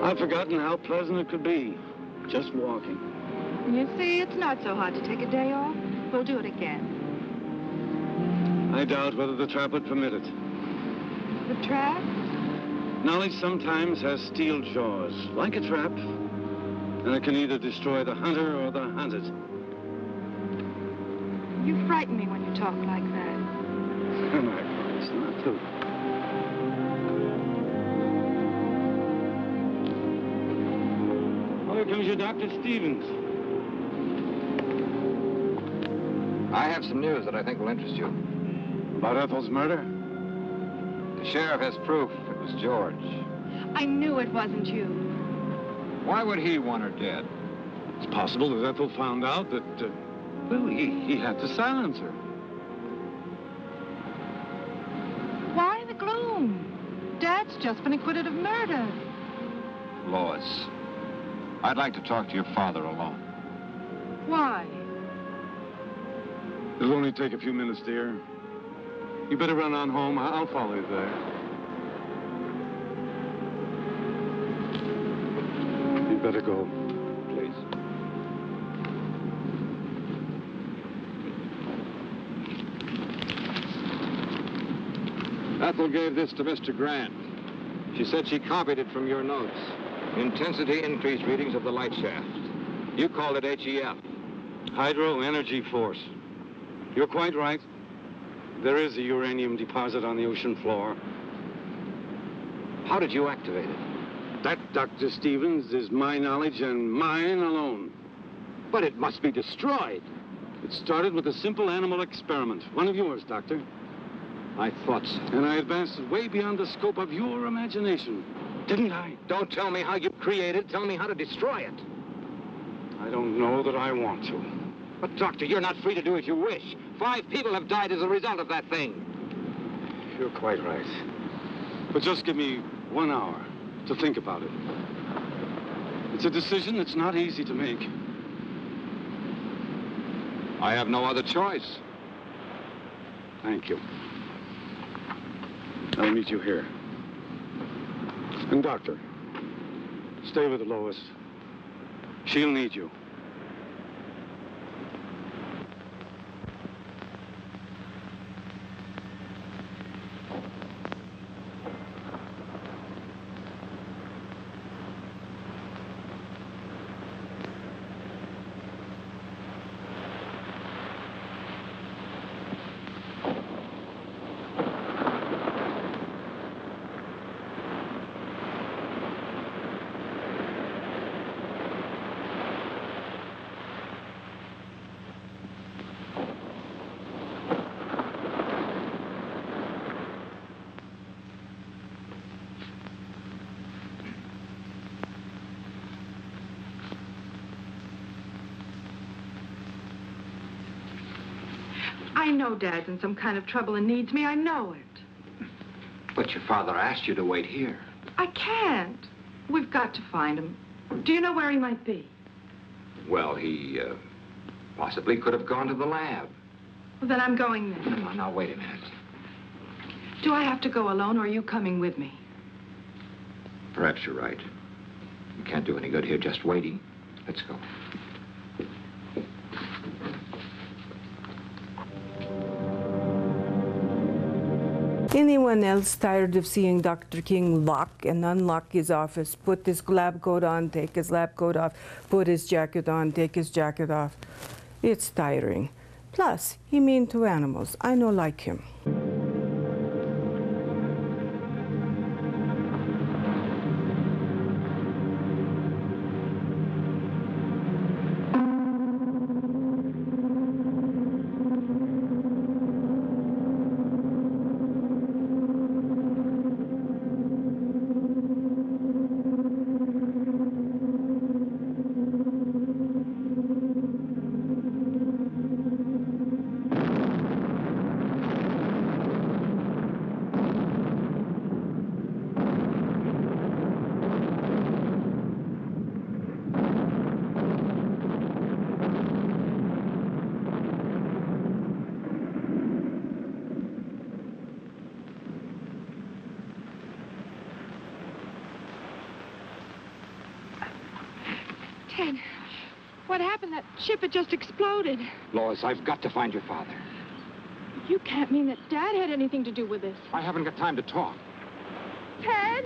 I've forgotten how pleasant it could be, just walking. You see, it's not so hard to take a day off. We'll do it again. I doubt whether the trap would permit it. The trap? Knowledge sometimes has steel jaws, like a trap, and it can either destroy the hunter or the hunted. You frighten me when you talk like that. And I promise not to. Here comes your Dr. Stevens. I have some news that I think will interest you. About Ethel's murder? The sheriff has proof it was George. I knew it wasn't you. Why would he want her dead? It's possible that Ethel found out that, well, he had to silence her. Why the gloom? Dad's just been acquitted of murder. Lois, I'd like to talk to your father alone. Why? It'll only take a few minutes, dear. You better run on home. I'll follow you there. You better go, please. Ethel gave this to Mr. Grant. She said she copied it from your notes. Intensity increased readings of the light shaft. You called it HEF. Hydro Energy Force. You're quite right. There is a uranium deposit on the ocean floor. How did you activate it? That, Dr. Stevens, is my knowledge and mine alone. But it must be destroyed. It started with a simple animal experiment. One of yours, Doctor. I thought so. And I advanced it way beyond the scope of your imagination. Didn't I? Don't tell me how you created it. Tell me how to destroy it. I don't know that I want to. But, Doctor, you're not free to do as you wish. 5 people have died as a result of that thing. You're quite right. But just give me 1 hour to think about it. It's a decision that's not easy to make. I have no other choice. Thank you. I'll meet you here. And, Doctor, stay with Lois. She'll need you. I know Dad's in some kind of trouble and needs me. I know it. But your father asked you to wait here. I can't. We've got to find him. Do you know where he might be? Well, he possibly could have gone to the lab. Well, then I'm going there. Now, wait a minute. Do I have to go alone, or are you coming with me? Perhaps you're right. You can't do any good here just waiting. Let's go. Anyone else tired of seeing Dr. King lock and unlock his office, put his lab coat on, take his lab coat off, put his jacket on, take his jacket off? It's tiring. Plus, he mean to animals. I no like him. Ted, what happened? That ship had just exploded. Lois, I've got to find your father. You can't mean that Dad had anything to do with this. I haven't got time to talk. Ted?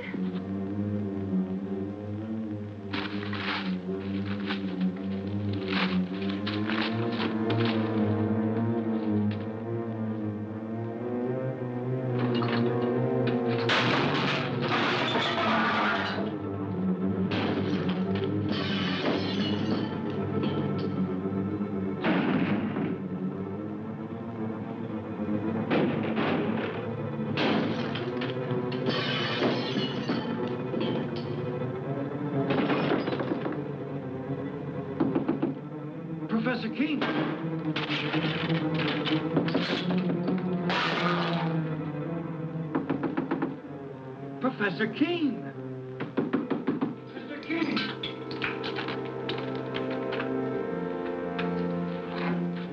Professor King. Professor King. Mr. King.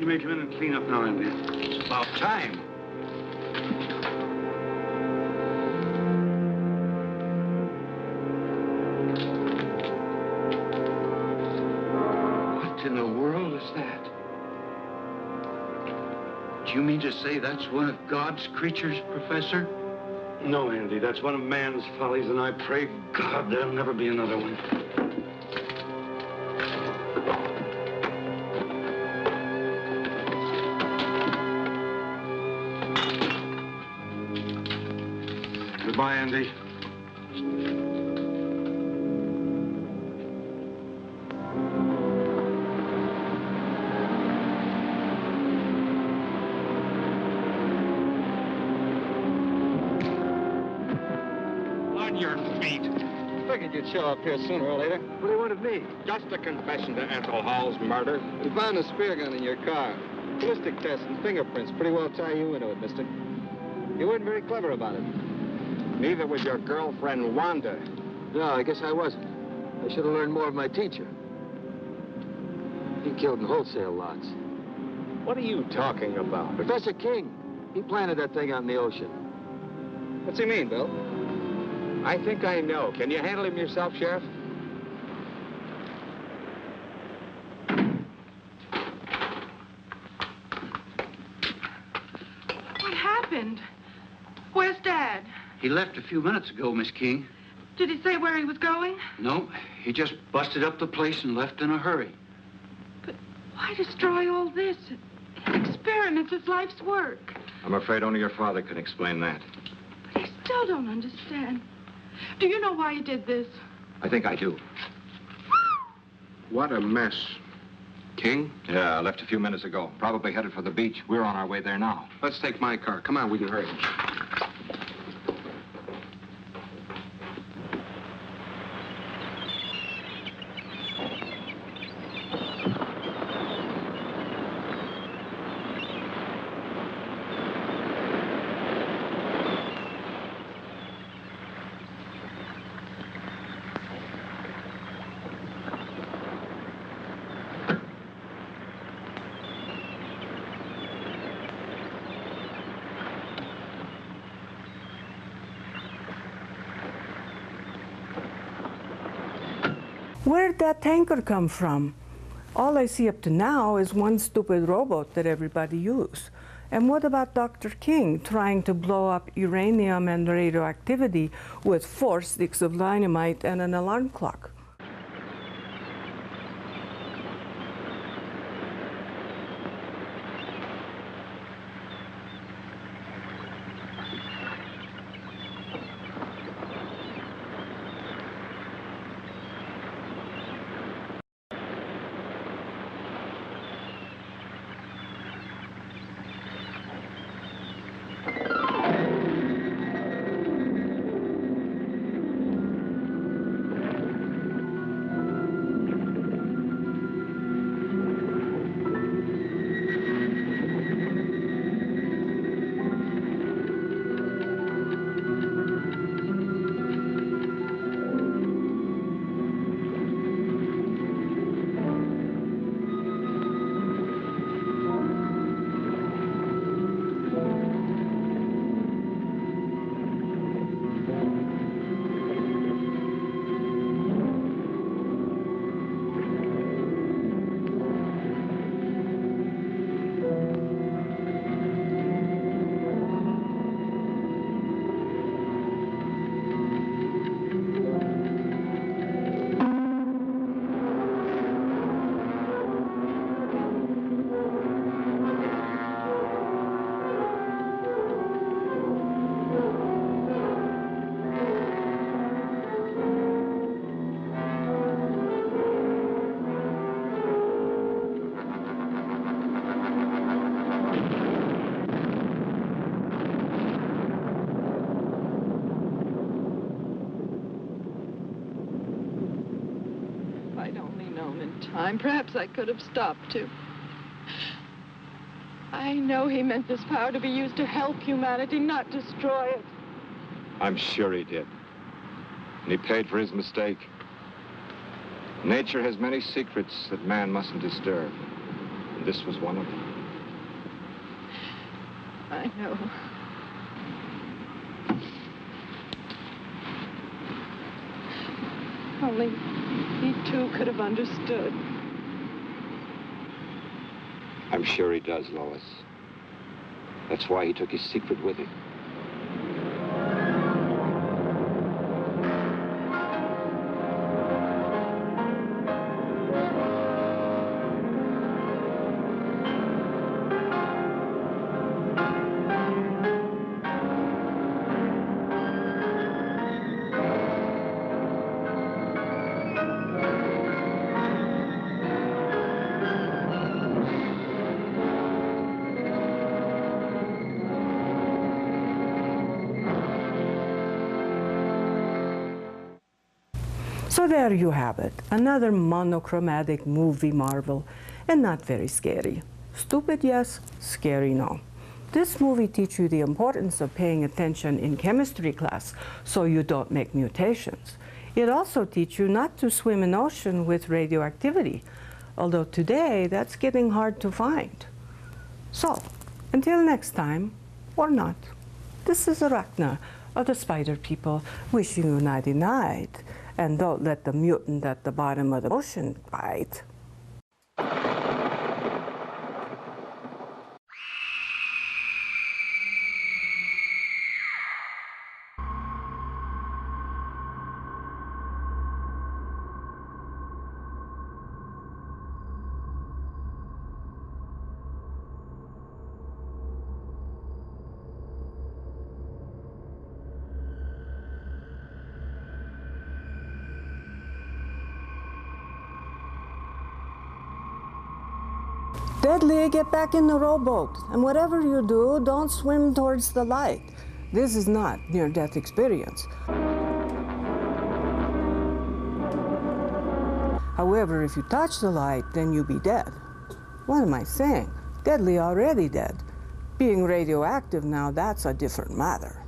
You may come in and clean up now, Andy. It's about time. What in the world is that? Do you mean to say that's one of God's creatures, Professor? No, Andy, that's one of man's follies, and I pray God there'll never be another one. Goodbye, Andy. On your feet. Figured you'd show up here sooner or later. What do you want of me? Just a confession to Ethel Hall's murder. We found a spear gun in your car. Ballistic tests and fingerprints pretty well tie you into it, mister. You weren't very clever about it. Neither was your girlfriend, Wanda. No, I guess I wasn't. I should have learned more of my teacher. He killed in wholesale lots. What are you talking about? Professor King, he planted that thing out in the ocean. What's he mean, Bill? I think I know. Can you handle him yourself, Sheriff? What happened? Where's Dad? He left a few minutes ago, Miss King. Did he say where he was going? No, he just busted up the place and left in a hurry. But why destroy all this? Experiments, it's life's work. I'm afraid only your father can explain that. But I still don't understand. Do you know why he did this? I think I do. What a mess. King? Yeah, I left a few minutes ago. Probably headed for the beach. We're on our way there now. Let's take my car. Come on, we can hurry. Where'd that tanker come from? All I see up to now is one stupid rowboat that everybody used. And what about Dr. King trying to blow up uranium and radioactivity with 4 sticks of dynamite and an alarm clock? Perhaps I could have stopped him. I know he meant this power to be used to help humanity, not destroy it. I'm sure he did. And he paid for his mistake. Nature has many secrets that man mustn't disturb. And this was one of them. I know. Only he too could have understood. I'm sure he does, Lois. That's why he took his secret with him. So there you have it, another monochromatic movie marvel, and not very scary. Stupid, yes. Scary, no. This movie teaches you the importance of paying attention in chemistry class so you don't make mutations. It also teaches you not to swim in ocean with radioactivity, although today that's getting hard to find. So, until next time, or not, this is Arachna of the Spider People wishing you nighty-night. And don't let the mutant at the bottom of the ocean bite. Deadly, get back in the rowboat. And whatever you do, don't swim towards the light. This is not near-death experience. However, if you touch the light, then you be dead. What am I saying? Deadly already dead. Being radioactive now, that's a different matter.